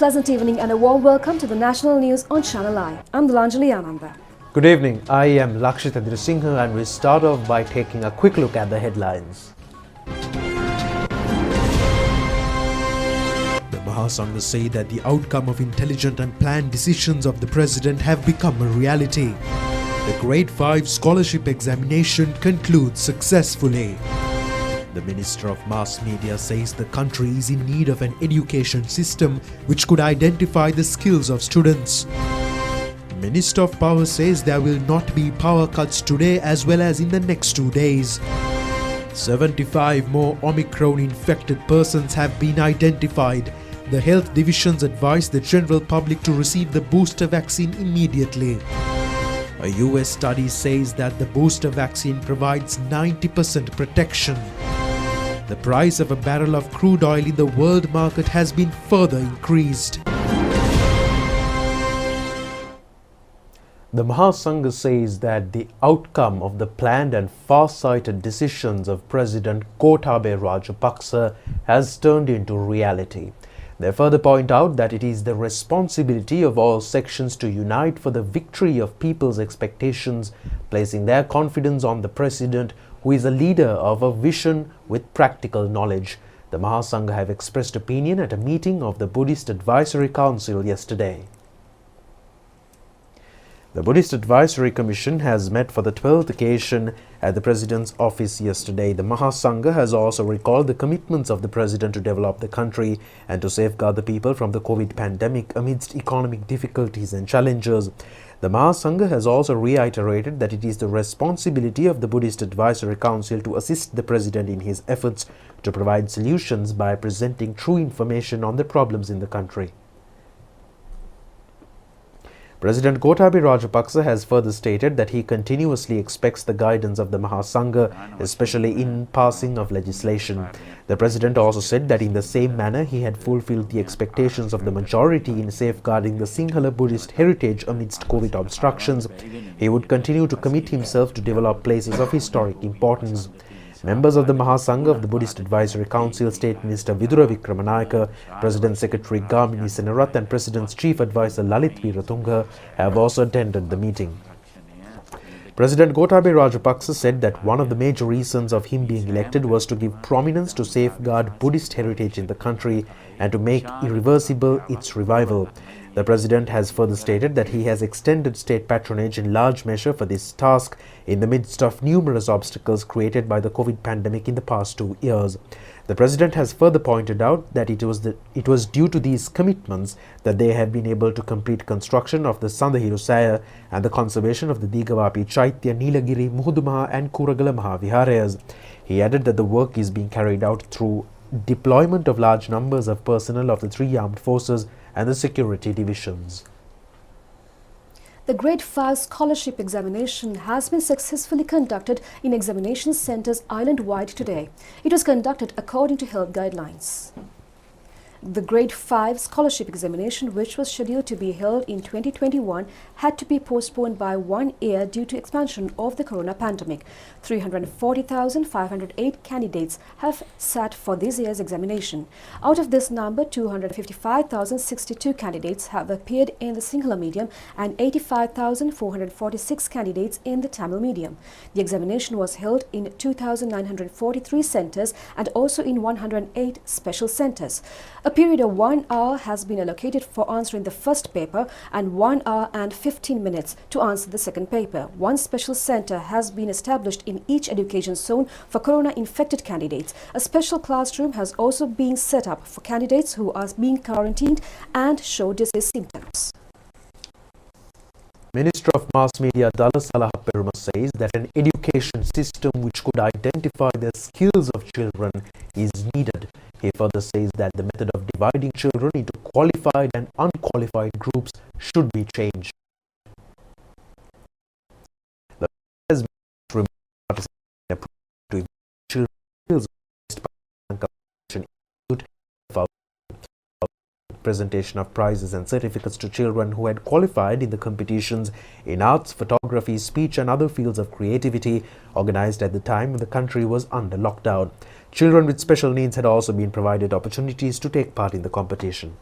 pleasant evening and a warm welcome to the national news on Channel I. I'm Delanjali Ananda. Good evening, I am Lakshit Singha and we start off by taking a quick look at the headlines. The Mahasangha say that the outcome of intelligent and planned decisions of the President have become a reality. The Grade 5 scholarship examination concludes successfully. The Minister of Mass Media says the country is in need of an education system which could identify the skills of students. Minister of Power says there will not be power cuts today as well as in the next 2 days. 75 more Omicron infected persons have been identified. The health divisions advise the general public to receive the booster vaccine immediately. A US study says that the booster vaccine provides 90% protection. The price of a barrel of crude oil in the world market has been further increased. The Mahasangha says that the outcome of the planned and far-sighted decisions of President Gotabaya Rajapaksa has turned into reality. They further point out that it is the responsibility of all sections to unite for the victory of people's expectations, placing their confidence on the President, who is a leader of a vision with practical knowledge. The Mahasangha have expressed opinion at a meeting of the Buddhist Advisory Council yesterday. The Buddhist Advisory Commission has met for the 12th occasion at the President's office yesterday. The Mahasangha has also recalled the commitments of the President to develop the country and to safeguard the people from the COVID pandemic amidst economic difficulties and challenges. The Mahasangha has also reiterated that it is the responsibility of the Buddhist Advisory Council to assist the President in his efforts to provide solutions by presenting true information on the problems in the country. President Gotabaya Rajapaksa has further stated that he continuously expects the guidance of the Mahasangha, especially in passing of legislation. The President also said that in the same manner he had fulfilled the expectations of the majority in safeguarding the Sinhala Buddhist heritage amidst COVID obstructions. He would continue to commit himself to develop places of historic importance. Members of the Mahasangha of the Buddhist Advisory Council, State Minister Vidura Vikramanayaka, President Secretary Gamini Senarath and President's Chief Advisor Lalit Veeratunga have also attended the meeting. President Gotabaya Rajapaksa said that one of the major reasons of him being elected was to give prominence to safeguard Buddhist heritage in the country and to make irreversible its revival. The President has further stated that he has extended state patronage in large measure for this task in the midst of numerous obstacles created by the COVID pandemic in the past 2 years. The President has further pointed out that it was due to these commitments that they have been able to complete construction of the Sandahiru Saya and the conservation of the Digavapi Chaitya, Nilagiri, Muhudumaha and Kuragala Mahaviharayas. He added that the work is being carried out through deployment of large numbers of personnel of the 3 armed forces and the security divisions. The Grade 5 scholarship examination has been successfully conducted in examination centres island-wide today. It was conducted according to health guidelines. The Grade 5 scholarship examination, which was scheduled to be held in 2021, had to be postponed by 1 year due to expansion of the corona pandemic. 340,508 candidates have sat for this year's examination. Out of this number, 255,062 candidates have appeared in the Sinhala medium and 85,446 candidates in the Tamil medium. The examination was held in 2,943 centres and also in 108 special centres. A period of 1 hour has been allocated for answering the first paper and 1 hour and 15 minutes to answer the second paper. One special centre has been established in each education zone for corona-infected candidates. A special classroom has also been set up for candidates who are being quarantined and show disease symptoms. Minister of Mass Media Dala Salahaperuma says that an education system which could identify the skills of children is needed. He further says that the method of dividing children into qualified and unqualified groups should be changed. The has been to children skills presentation of prizes and certificates to children who had qualified in the competitions in arts, photography, speech and other fields of creativity organized at the time when the country was under lockdown. Children with special needs had also been provided opportunities to take part in the competition.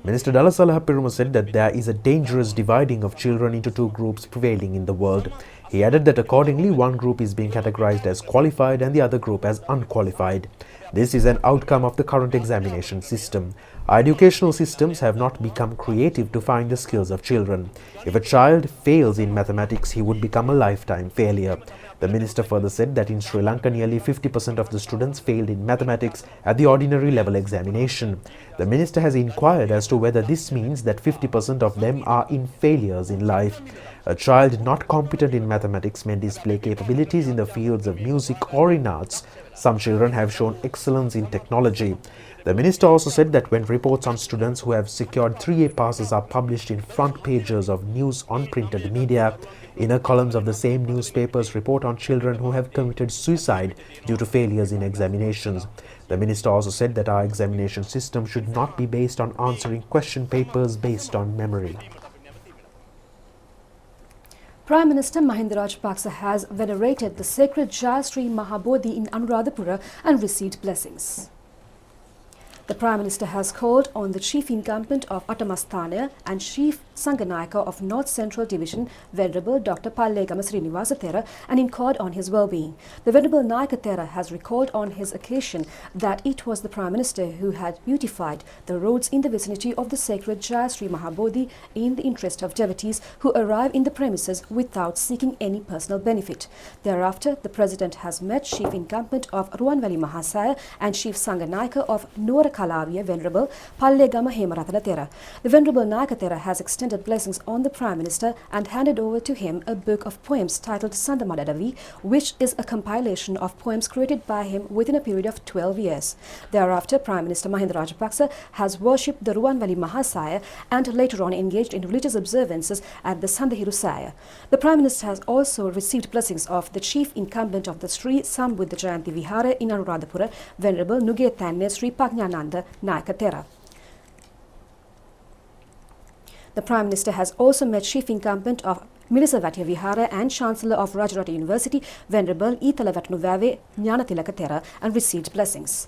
Minister Dalasalaha Piruma said that there is a dangerous dividing of children into two groups prevailing in the world. He added that accordingly, one group is being categorized as qualified and the other group as unqualified. This is an outcome of the current examination system. Our educational systems have not become creative to find the skills of children. If a child fails in mathematics, he would become a lifetime failure. The minister further said that in Sri Lanka, nearly 50% of the students failed in mathematics at the ordinary level examination. The minister has inquired as to whether this means that 50% of them are in failures in life. A child not competent in mathematics may display capabilities in the fields of music or in arts. Some children have shown excellence in technology. The minister also said that when reports on students who have secured 3A passes are published in front pages of news on printed media, inner columns of the same newspapers report on children who have committed suicide due to failures in examinations. The minister also said that our examination system should not be based on answering question papers based on memory. Prime Minister Mahinda Rajapaksa has venerated the sacred Jayasri Mahabodhi in Anuradhapura and received blessings. The Prime Minister has called on the Chief Incumbent of Atamasthana and Chief Sanganayaka of North Central Division, Venerable Dr. Pallegama Srinivasa Thera, and inquired on his well-being. The Venerable Nayaka Thera has recalled on his occasion that it was the Prime Minister who had beautified the roads in the vicinity of the sacred Jayasri Mahabodhi in the interest of devotees who arrive in the premises without seeking any personal benefit. Thereafter, the President has met Chief Incumbent of Ruwanwali Mahasaya and Chief Sanganayaka of Nuwara Kalaviya, Venerable Pallegama Hemaratana Thera. The Venerable Nayaka Thera has extended blessings on the Prime Minister and handed over to him a book of poems titled Sandamadadavi, which is a compilation of poems created by him within a period of 12 years. Thereafter, Prime Minister Mahinda Rajapaksa has worshipped the Ruwanwali Mahasaya and later on engaged in religious observances at the Sandahirusaya. The Prime Minister has also received blessings of the Chief Incumbent of the Sri Sambuddha Jayanti Vihara in Anuradhapura, Venerable Nugetanne Sri Pajnananda Nayaka Thera. The Prime Minister has also met Chief Incumbent of Milisavatya Vihara and Chancellor of Rajarata University, Venerable Italavatnuvave Jnanatilaka Thera, and received blessings.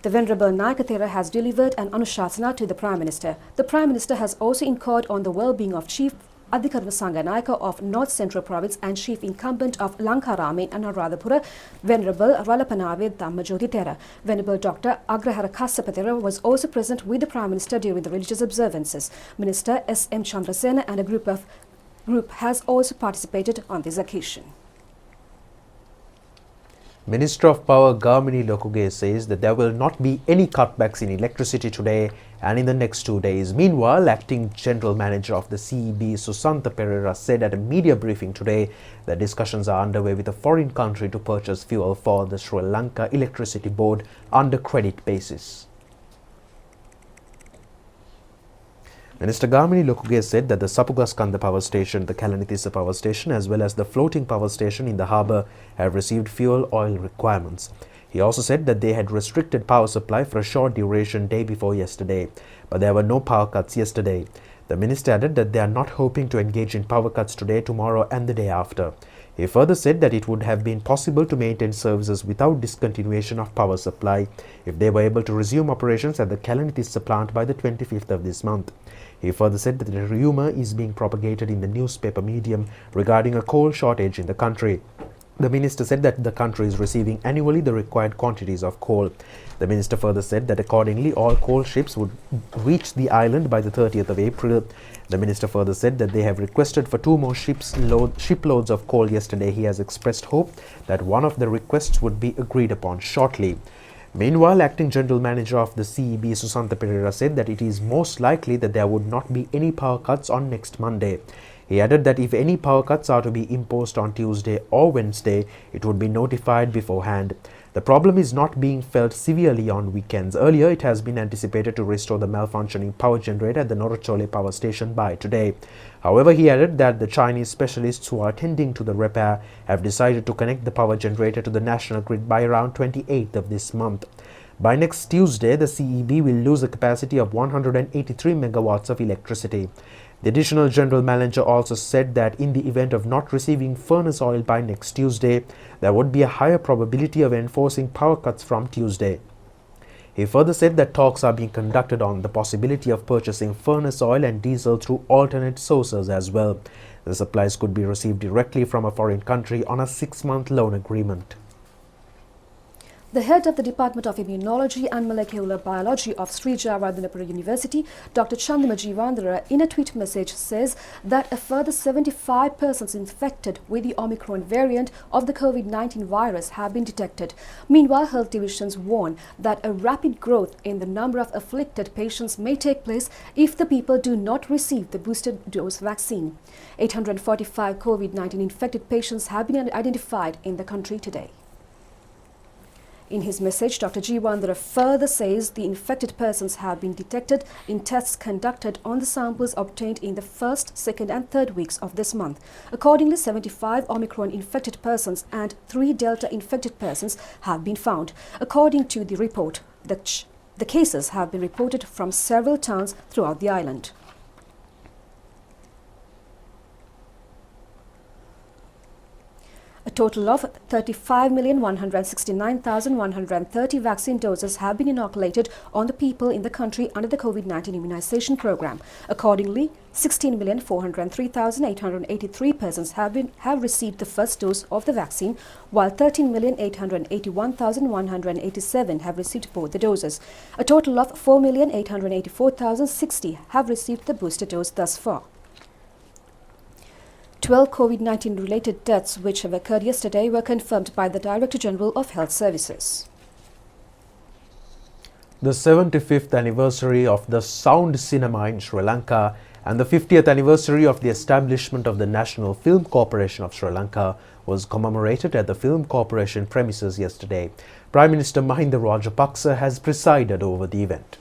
The Venerable Nayaka Thera has delivered an Anushasana to the Prime Minister. The Prime Minister has also inquired on the well-being of Chief Adhikarana Sanganayaka of North Central Province and Chief Incumbent of Lanka and Anuradhapura, Venerable Ralapanave Dhammajoti Thera. Venerable Dr. Agrahara Kassapa Thera was also present with the Prime Minister during the religious observances. Minister S.M. Chandrasena and a group has also participated on this occasion. Minister of Power Gamini Lokuge says that there will not be any cutbacks in electricity today and in the next 2 days. Meanwhile, Acting General Manager of the CEB, Susantha Pereira, said at a media briefing today that discussions are underway with a foreign country to purchase fuel for the Sri Lanka Electricity Board under credit basis. Minister Gamini Lokuge said that the Sapugaskanda power station, the Kalanithissa power station as well as the floating power station in the harbour have received fuel oil requirements. He also said that they had restricted power supply for a short duration day before yesterday, but there were no power cuts yesterday. The minister added that they are not hoping to engage in power cuts today, tomorrow and the day after. He further said that it would have been possible to maintain services without discontinuation of power supply if they were able to resume operations at the Kalanithissa plant by the 25th of this month. He further said that a rumour is being propagated in the newspaper medium regarding a coal shortage in the country. The minister said that the country is receiving annually the required quantities of coal. The minister further said that accordingly all coal ships would reach the island by the 30th of April. The minister further said that they have requested for 2 more shiploads of coal yesterday. He has expressed hope that one of the requests would be agreed upon shortly. Meanwhile, Acting General Manager of the CEB, Susantha Pereira, said that it is most likely that there would not be any power cuts on next Monday. He added that if any power cuts are to be imposed on Tuesday or Wednesday, it would be notified beforehand. The problem is not being felt severely on weekends. Earlier, it has been anticipated to restore the malfunctioning power generator at the Norachole power station by today. However, he added that the Chinese specialists who are attending to the repair have decided to connect the power generator to the national grid by around 28th of this month. By next Tuesday, the CEB will lose a capacity of 183 megawatts of electricity. The additional general manager also said that in the event of not receiving furnace oil by next Tuesday, there would be a higher probability of enforcing power cuts from Tuesday. He further said that talks are being conducted on the possibility of purchasing furnace oil and diesel through alternate sources as well. The supplies could be received directly from a foreign country on a 6-month loan agreement. The head of the Department of Immunology and Molecular Biology of Sri Jayawardhanapura University, Dr. Chandima Jeevandara, in a tweet message says that a further 75 persons infected with the Omicron variant of the COVID-19 virus have been detected. Meanwhile, health divisions warn that a rapid growth in the number of afflicted patients may take place if the people do not receive the booster dose vaccine. 845 COVID-19 infected patients have been identified in the country today. In his message, Dr. Jeevandara further says the infected persons have been detected in tests conducted on the samples obtained in the first, second and third weeks of this month. Accordingly, 75 Omicron infected persons and 3 Delta infected persons have been found. According to the report, the cases have been reported from several towns throughout the island. A total of 35,169,130 vaccine doses have been inoculated on the people in the country under the COVID-19 immunization program. Accordingly, 16,403,883 persons have received the first dose of the vaccine, while 13,881,187 have received both the doses. A total of 4,884,060 have received the booster dose thus far. 12 COVID-19 related deaths which have occurred yesterday were confirmed by the Director General of Health Services. The 75th anniversary of the Sound Cinema in Sri Lanka and the 50th anniversary of the establishment of the National Film Corporation of Sri Lanka was commemorated at the Film Corporation premises yesterday. Prime Minister Mahinda Rajapaksa has presided over the event.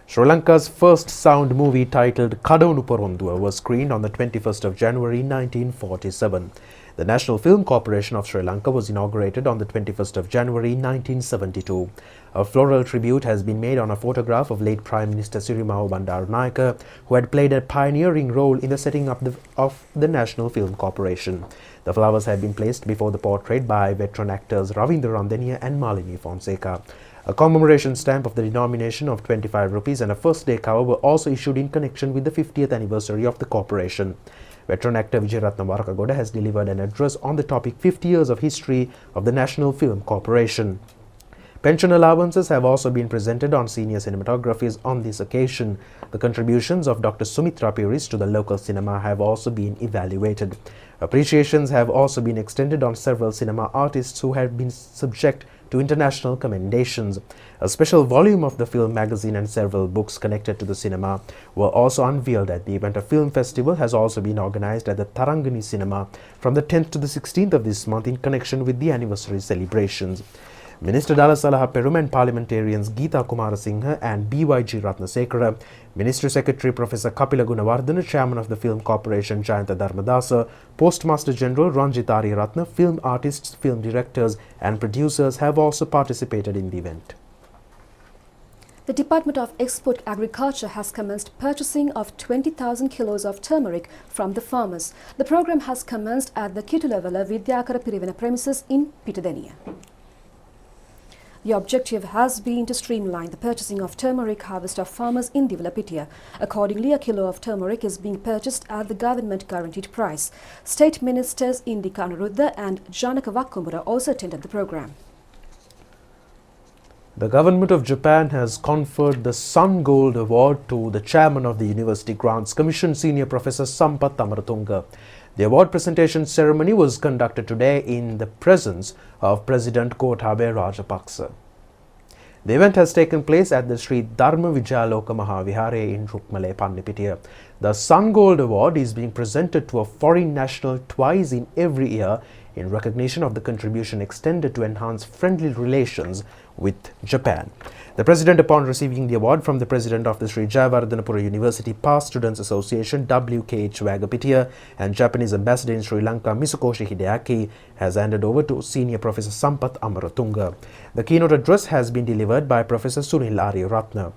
Sri Lanka's first sound movie titled Kadonu Porondua was screened on the 21st of January 1947. The National Film Corporation of Sri Lanka was inaugurated on the 21st of January 1972. A floral tribute has been made on a photograph of late Prime Minister Sirimao Bandaranaike, who had played a pioneering role in the setting up of the National Film Corporation. The flowers had been placed before the portrait by veteran actors Ravindra Randeniya and Malini Fonseca. A commemoration stamp of the denomination of 25 rupees and a first day cover were also issued in connection with the 50th anniversary of the corporation. Veteran actor Vijayaratna Warakagoda has delivered an address on the topic 50 years of history of the National Film Corporation. Pension allowances have also been presented on senior cinematographies on this occasion. The contributions of Dr. Sumitra Piris to the local cinema have also been evaluated. Appreciations have also been extended on several cinema artists who have been subject to international commendations. A special volume of the film magazine and several books connected to the cinema were also unveiled at the event. A film festival has also been organized at the Tarangani Cinema from the 10th to the 16th of this month in connection with the anniversary celebrations. Minister Dalasalaha Perum and parliamentarians Geeta Kumarasinghe and BYG Ratnasekara, Ministry Secretary Professor Kapila Gunawardena, Chairman of the Film Corporation Jayanta Dharmadasa, Postmaster General Ranjitari Ratna, film artists, film directors and producers have also participated in the event. The Department of Export Agriculture has commenced purchasing of 20,000 kilos of turmeric from the farmers. The program has commenced at the Kitulavala Vidyakara Pirivena premises in Pitadeniya. The objective has been to streamline the purchasing of turmeric harvest of farmers in Divalapitiya. Accordingly, a kilo of turmeric is being purchased at the government guaranteed price. State Ministers Indika Anuruddha and Janaka Vakkumura also attended the program. The government of Japan has conferred the Sun Gold Award to the chairman of the University Grants Commission, Senior Professor Sampath Amaratunga. The award presentation ceremony was conducted today in the presence of President Gotabaya Rajapaksa. The event has taken place at the Sri Dharma Vijayaloka Mahavihare in Rukmale, Pannipitiya. The Sun Gold Award is being presented to a foreign national twice in every year in recognition of the contribution extended to enhance friendly relations with Japan. The President, upon receiving the award from the President of the Sri Jayawardhanapura University Past Students Association, WKH Wagapitiya, and Japanese Ambassador in Sri Lanka, Misokoshi Hideaki, has handed over to Senior Professor Sampath Amaratunga. The keynote address has been delivered by Professor Sunil Ariyaratna.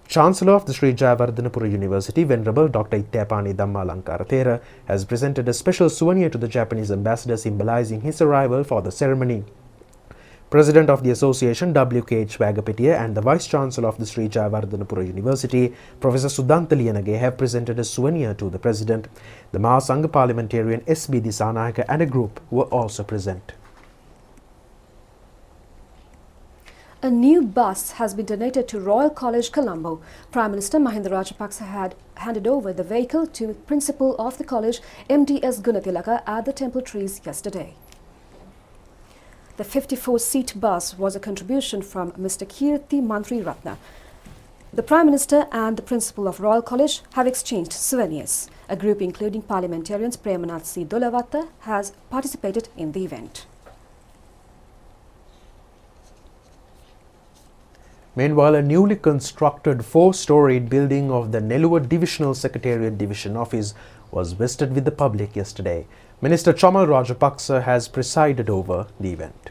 Chancellor of the Sri Jayawardhanapura University, Venerable Dr. Ittapani Dhammalankarathera, has presented a special souvenir to the Japanese ambassador symbolizing his arrival for the ceremony. President of the association, W.K.H. Wagapitiya, and the Vice Chancellor of the Sri Jayawardhanapura University, Professor Sudanta Liyanage, have presented a souvenir to the President. The Mahasangha parliamentarian S.B. Disanayaka and a group were also present. A new bus has been donated to Royal College, Colombo. Prime Minister Mahinda Rajapaksa had handed over the vehicle to Principal of the college, MD.S. Gunatilaka, at the Temple Trees yesterday. The 54-seat bus was a contribution from Mr. Kirti Mantri Ratna. The Prime Minister and the Principal of Royal College have exchanged souvenirs. A group including parliamentarians Premanath C. Dolavatta has participated in the event. Meanwhile, a newly constructed 4-storied building of the Nellore Divisional Secretariat Division Office was visited with the public yesterday. Minister Chamal Rajapaksa has presided over the event.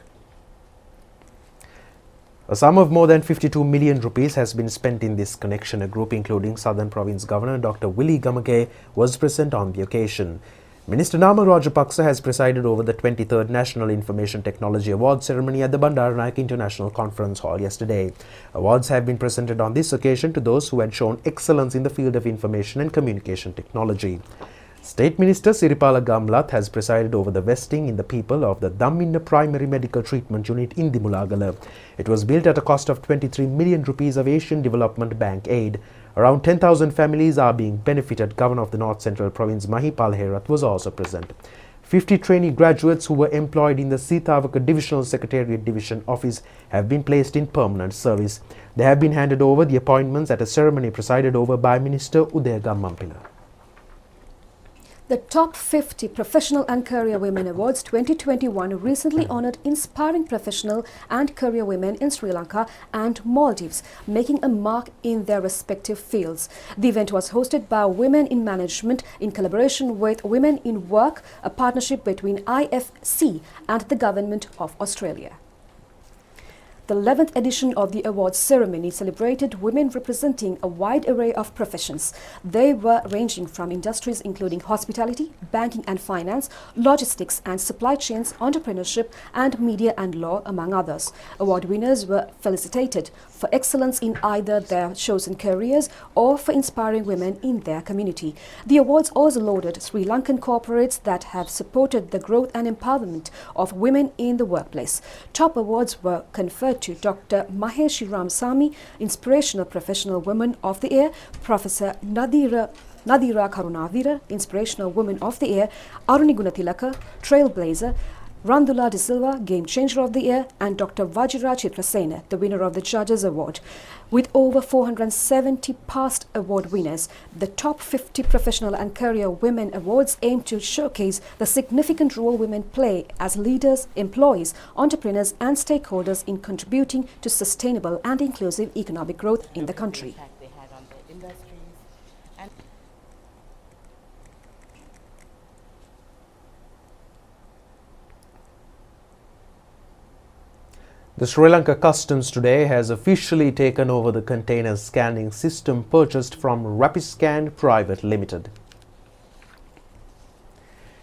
A sum of more than 52 million rupees has been spent in this connection. A group including Southern Province Governor Dr. Willie Gamage was present on the occasion. Minister Namal Rajapaksa has presided over the 23rd National Information Technology Awards ceremony at the Bandaranaike International Conference Hall yesterday. Awards have been presented on this occasion to those who had shown excellence in the field of information and communication technology. State Minister Siripala Gamlath has presided over the vesting in the people of the Damminna Primary Medical Treatment Unit in Dimulagala. It was built at a cost of 23 million rupees of Asian Development Bank aid. Around 10,000 families are being benefited. Governor of the North Central Province Mahipal Herath was also present. 50 trainee graduates who were employed in the Sitavaka Divisional Secretariat Division Office have been placed in permanent service. They have been handed over the appointments at a ceremony presided over by Minister Udaya Gammampila. The Top 50 Professional and Career Women Awards 2021 recently honoured inspiring professional and career women in Sri Lanka and Maldives, making a mark in their respective fields. The event was hosted by Women in Management in collaboration with Women in Work, a partnership between IFC and the Government of Australia. The 11th edition of the awards ceremony celebrated women representing a wide array of professions. They were ranging from industries including hospitality, banking and finance, logistics and supply chains, entrepreneurship and media and law, among others. Award winners were felicitated for excellence in either their chosen careers or for inspiring women in their community. The awards also lauded Sri Lankan corporates that have supported the growth and empowerment of women in the workplace. Top awards were conferred to Dr. Maheshi Ramsamy, Inspirational Professional Woman of the Year, Professor Nadira Karunavira, Inspirational Woman of the Year, Aruni Gunatilaka, Trailblazer, Randula De Silva, Game Changer of the Year, and Dr. Vajira Chitrasena, the winner of the Judges Award. With over 470 past award winners, the Top 50 Professional and Career Women Awards aim to showcase the significant role women play as leaders, employees, entrepreneurs and stakeholders in contributing to sustainable and inclusive economic growth in the country. The Sri Lanka Customs today has officially taken over the container scanning system purchased from Rapiscan Private Limited.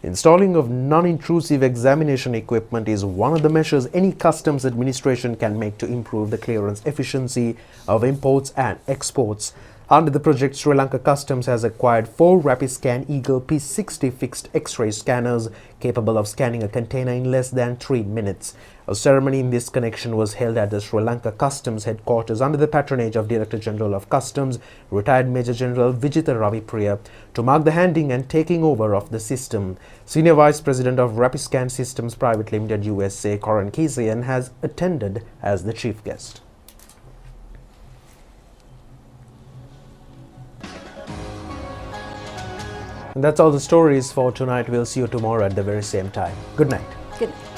Installing of non-intrusive examination equipment is one of the measures any customs administration can make to improve the clearance efficiency of imports and exports. Under the project, Sri Lanka Customs has acquired 4 Rapiscan Eagle P60 fixed X-ray scanners capable of scanning a container in less than 3 minutes. A ceremony in this connection was held at the Sri Lanka Customs headquarters under the patronage of Director General of Customs, retired Major General Vijita Ravipriya, to mark the handing and taking over of the system. Senior Vice President of Rapiscan Systems Private Limited USA, Coran Kisian, has attended as the chief guest. And that's all the stories for tonight. We'll see you tomorrow at the very same time. Good night. Good night.